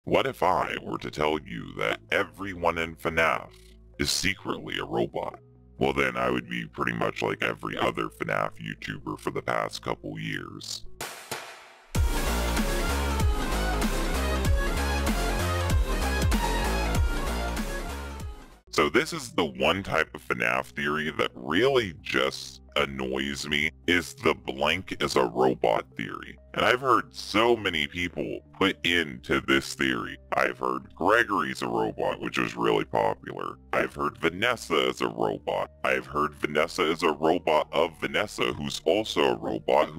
What if I were to tell you that everyone in Fnaf is secretly a robot? Well, then I would be pretty much like every other Fnaf YouTuber for the past couple years. So this is the one type of FNAF theory that really just annoys me, is the blank is a robot theory. And I've heard so many people put into this theory. I've heard Gregory's a robot, which is really popular. I've heard Vanessa is a robot. I've heard Vanessa is a robot of Vanessa, who's also a robot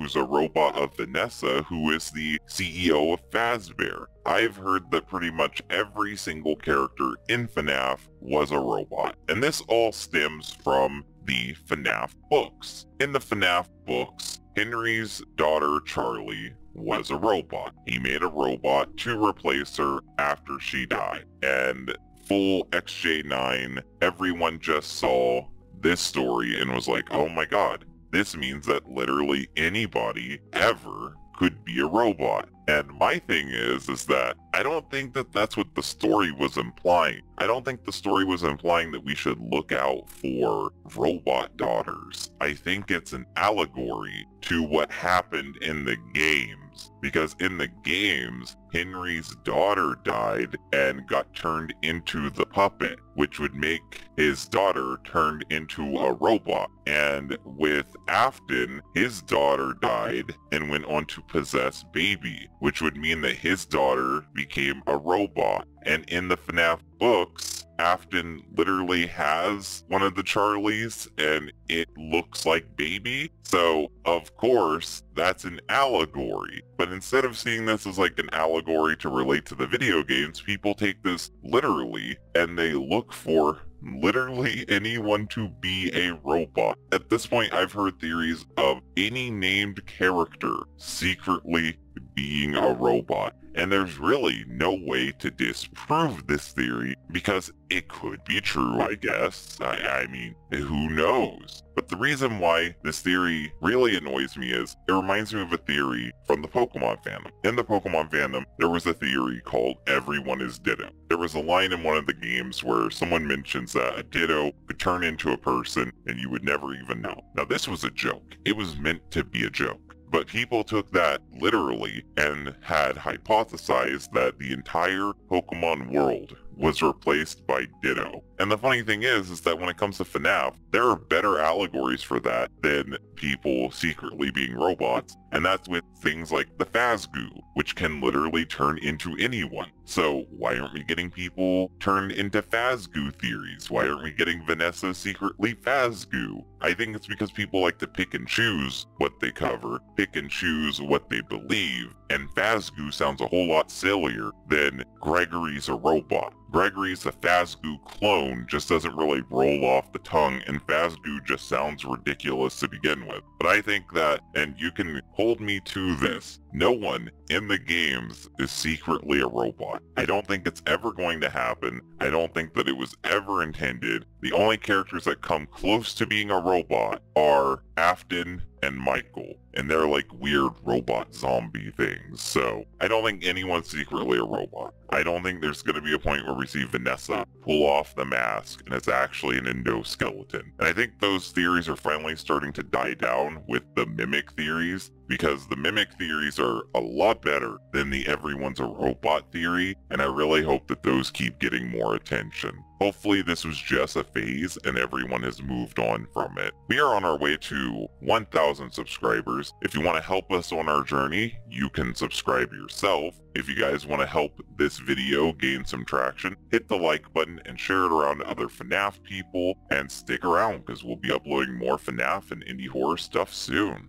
of Vanessa, who is the CEO of Fazbear. I've heard that pretty much every single character in FNAF was a robot. And this all stems from the FNAF books. In the FNAF books, Henry's daughter Charlie was a robot. He made a robot to replace her after she died. And full XJ9, everyone just saw this story and was like, oh my god, this means that literally anybody ever could be a robot. And my thing is that I don't think that that's what the story was implying. I don't think the story was implying that we should look out for robot daughters. I think it's an allegory to what happened in the games. Because in the games, Henry's daughter died and got turned into the puppet, which would make his daughter turned into a robot. And with Afton, his daughter died and went on to possess Baby, which would mean that his daughter became a robot. And in the FNAF books, Afton literally has one of the Charlies and it looks like Baby. So, of course, that's an allegory. But instead of seeing this as like an allegory to relate to the video games, people take this literally and they look for literally anyone to be a robot. At this point, I've heard theories of any named character secretly being a robot. And there's really no way to disprove this theory because it could be true, I guess. I mean, who knows? But the reason why this theory really annoys me is it reminds me of a theory from the Pokemon fandom. In the Pokemon fandom, there was a theory called everyone is Ditto. There was a line in one of the games where someone mentions that a Ditto could turn into a person and you would never even know. Now this was a joke. It was meant to be a joke. But people took that literally and had hypothesized that the entire Pokemon world was replaced by Ditto. And the funny thing is that when it comes to FNAF, there are better allegories for that than people secretly being robots. And that's with things like the Fazgoo, which can literally turn into anyone. So why aren't we getting people turned into Fazgoo theories? Why aren't we getting Vanessa secretly Fazgoo? I think it's because people like to pick and choose what they cover, pick and choose what they believe, and Fazgoo sounds a whole lot sillier than Gregory's a robot. Gregory's a Fazgoo clone just doesn't really roll off the tongue, and Fazgoo just sounds ridiculous to begin with. But I think that, and you can hold me to this, no one in the games is secretly a robot. I don't think it's ever going to happen. I don't think that it was ever intended. The only characters that come close to being a robot are Afton and Michael, and they're like weird robot zombie things. So I don't think anyone's secretly a robot. I don't think there's going to be a point where we see Vanessa pull off the mask and it's actually an endoskeleton. And I think those theories are finally starting to die down with the mimic theories, because the mimic theories are a lot better than the everyone's a robot theory, and I really hope that those keep getting more attention. Hopefully this was just a phase and everyone has moved on from it. We are on our way to 1,000 subscribers. If you want to help us on our journey, you can subscribe yourself. If you guys want to help this video gain some traction, hit the like button and share it around to other FNAF people, and stick around because we'll be uploading more FNAF and indie horror stuff soon.